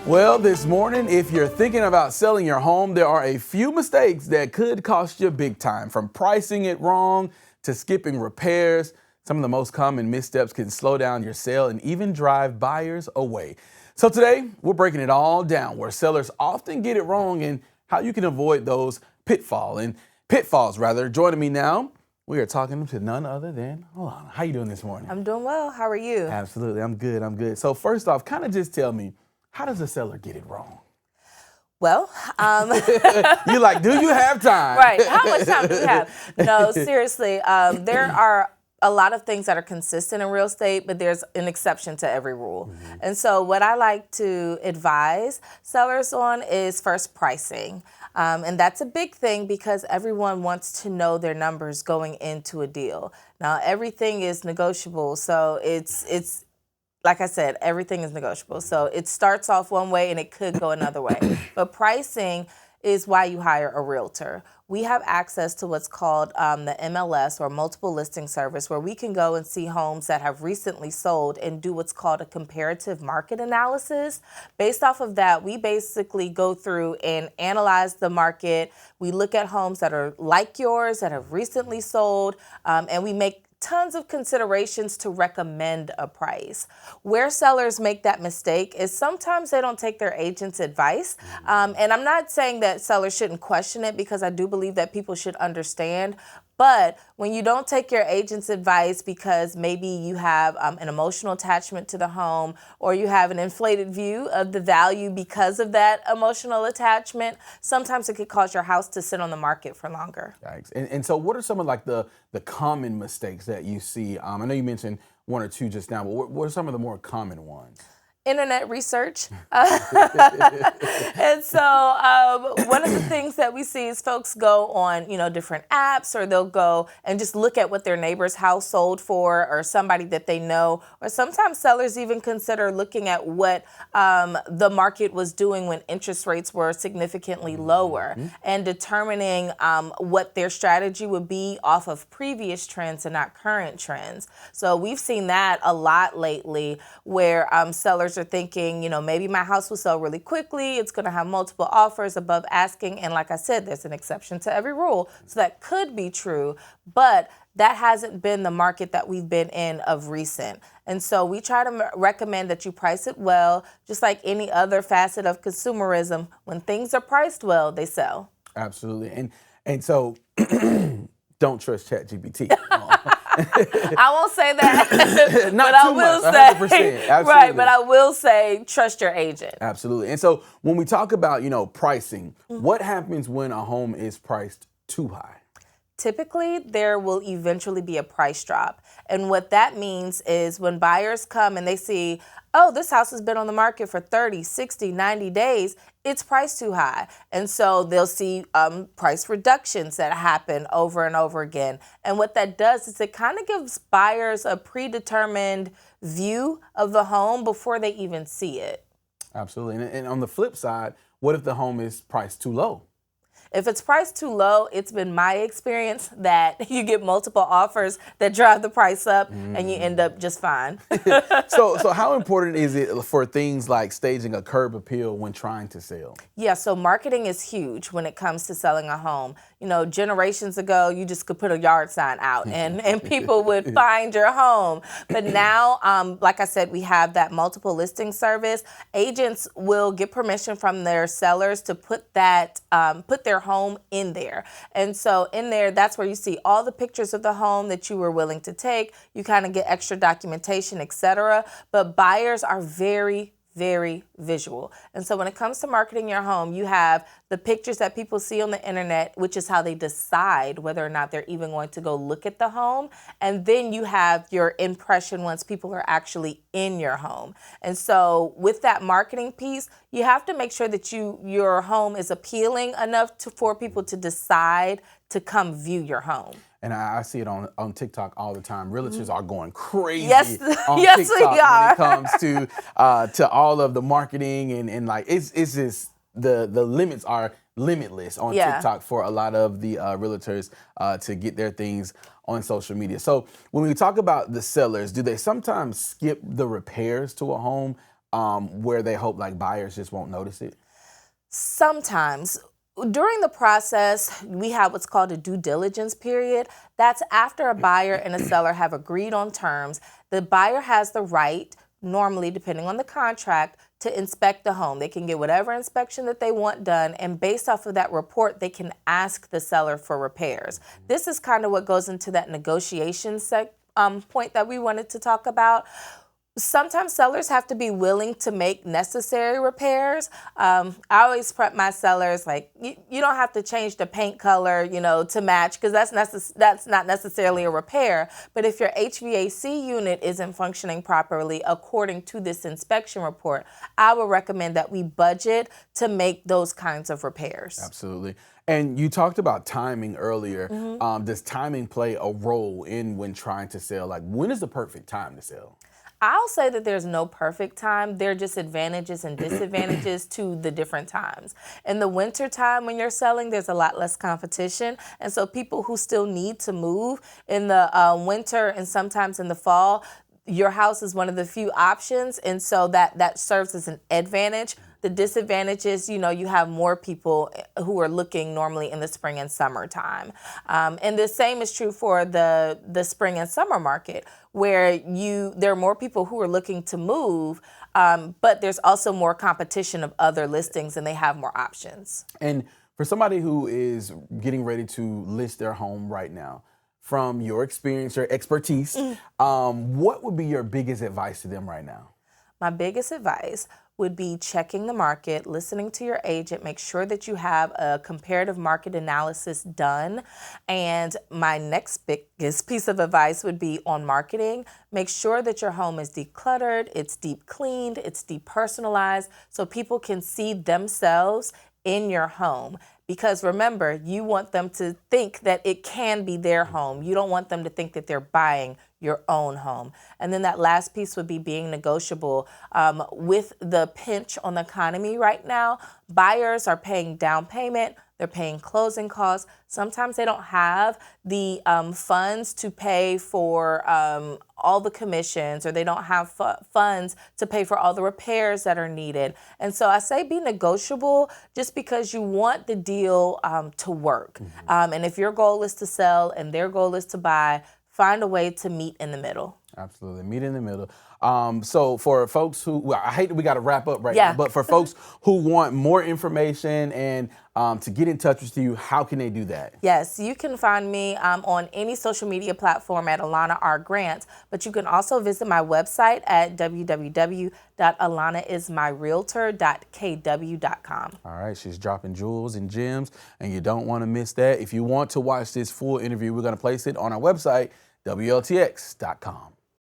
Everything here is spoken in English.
Well, this morning, if you're thinking about selling your home, there are a few mistakes that could cost you big time, from pricing it wrong to skipping repairs. Some of the most common missteps can slow down your sale and even drive buyers away. So today, we're breaking it all down, where sellers often get it wrong and how you can avoid those pitfalls. Joining me now, we are talking to none other than Alana. How you doing this morning? I'm doing well. How are you? Absolutely, I'm good. So first off, kind of just tell me, how does a seller get it wrong? Well, You're like, do you have time? right. How much time do you have? No, seriously, there are a lot of things that are consistent in real estate, but there's an exception to every rule. Mm-hmm. And so what I like to advise sellers on is first pricing. And that's a big thing because everyone wants to know their numbers going into a deal. Now, everything is negotiable, so it's like I said, everything is negotiable. So it starts off one way and it could go another way. But pricing is why you hire a realtor. We have access to what's called the MLS, or multiple listing service, where we can go and see homes that have recently sold and do what's called a comparative market analysis. Based off of that, we basically go through and analyze the market. We look at homes that are like yours, that have recently sold, and we make tons of considerations to recommend a price. Where sellers make that mistake is sometimes they don't take their agent's advice. And I'm not saying that sellers shouldn't question it, because I do believe that people should understand. But when you don't take your agent's advice because maybe you have an emotional attachment to the home, or you have an inflated view of the value because of that emotional attachment, sometimes it could cause your house to sit on the market for longer. Thanks. And so what are some of the common mistakes that you see? I know you mentioned one or two just now, but what are some of the more common ones? Internet research. And so one of the things that we see is folks go on, different apps, or they'll go and just look at what their neighbor's house sold for, or somebody that they know, or sometimes sellers even consider looking at what the market was doing when interest rates were significantly lower, and determining what their strategy would be off of previous trends and not current trends. So we've seen that a lot lately, where sellers are thinking, maybe my house will sell really quickly. It's going to have multiple offers above asking. And like I said, there's an exception to every rule. So that could be true, but that hasn't been the market that we've been in of recent. And so we try to recommend that you price it well, just like any other facet of consumerism. When things are priced well, they sell. Absolutely. And so don't trust ChatGPT. I won't say that, Not but too I will much, say, 100%, right, but I will say, trust your agent. Absolutely. And so when we talk about, pricing, what happens when a home is priced too high? Typically, there will eventually be a price drop. And what that means is when buyers come and they see, oh, this house has been on the market for 30, 60, 90 days, it's priced too high. And so they'll see price reductions that happen over and over again. And what that does is it kind of gives buyers a predetermined view of the home before they even see it. Absolutely. And on the flip side, what if the home is priced too low? If it's priced too low, it's been my experience that you get multiple offers that drive the price up, and you end up just fine. So how important is it for things like staging a curb appeal when trying to sell? Yeah, so marketing is huge when it comes to selling a home. Generations ago, you just could put a yard sign out and people would find your home. But now, like I said, we have that multiple listing service. Agents will get permission from their sellers to put their home in there. And so in there, that's where you see all the pictures of the home that you were willing to take. You kind of get extra documentation, etc. But buyers are very, very visual. And so when it comes to marketing your home, you have the pictures that people see on the internet, which is how they decide whether or not they're even going to go look at the home. And then you have your impression once people are actually in your home. And so with that marketing piece, you have to make sure that your home is appealing enough for people to decide to come view your home. And I see it on TikTok all the time. Realtors are going crazy on yes, TikTok we are. when it comes to all of the marketing and like it's just the limits are limitless on TikTok for a lot of the realtors to get their things on social media. So when we talk about the sellers, do they sometimes skip the repairs to a home where they hope like buyers just won't notice it? Sometimes. During the process, we have what's called a due diligence period. That's after a buyer and a seller have agreed on terms. The buyer has the right, normally depending on the contract, to inspect the home. They can get whatever inspection that they want done, and based off of that report, they can ask the seller for repairs. This is kind of what goes into that negotiation point that we wanted to talk about. Sometimes sellers have to be willing to make necessary repairs. I always prep my sellers like you don't have to change the paint color, to match, because that's not necessarily a repair. But if your HVAC unit isn't functioning properly according to this inspection report, I would recommend that we budget to make those kinds of repairs. Absolutely. And you talked about timing earlier. Does timing play a role in when trying to sell? Like, when is the perfect time to sell? I'll say that there's no perfect time. There are just advantages and disadvantages to the different times. In the winter time when you're selling, there's a lot less competition. And so people who still need to move in the winter and sometimes in the fall, your house is one of the few options. And so that serves as an advantage. The disadvantage is, you have more people who are looking normally in the spring and summertime. And the same is true for the spring and summer market, where there are more people who are looking to move, but there's also more competition of other listings and they have more options. And for somebody who is getting ready to list their home right now, from your experience, your expertise, what would be your biggest advice to them right now? My biggest advice would be checking the market, listening to your agent, make sure that you have a comparative market analysis done. And my next biggest piece of advice would be on marketing. Make sure that your home is decluttered, it's deep cleaned, it's depersonalized, so people can see themselves in your home. Because remember, you want them to think that it can be their home. You don't want them to think that they're buying your own home. And then that last piece would be being negotiable. With the pinch on the economy right now, buyers are paying down payment, they're paying closing costs. Sometimes they don't have the funds to pay for all the commissions, or they don't have funds to pay for all the repairs that are needed. And so I say be negotiable, just because you want the deal to work. And if your goal is to sell and their goal is to buy, find a way to meet in the middle. Absolutely, meet in the middle. So for folks who, I hate that we got to wrap up right now, but for folks who want more information and to get in touch with you, how can they do that? Yes, you can find me on any social media platform at Alana R. Grant, but you can also visit my website at www.alanaismyrealtor.kw.com. All right, she's dropping jewels and gems, and you don't want to miss that. If you want to watch this full interview, we're going to place it on our website, WLTX.com.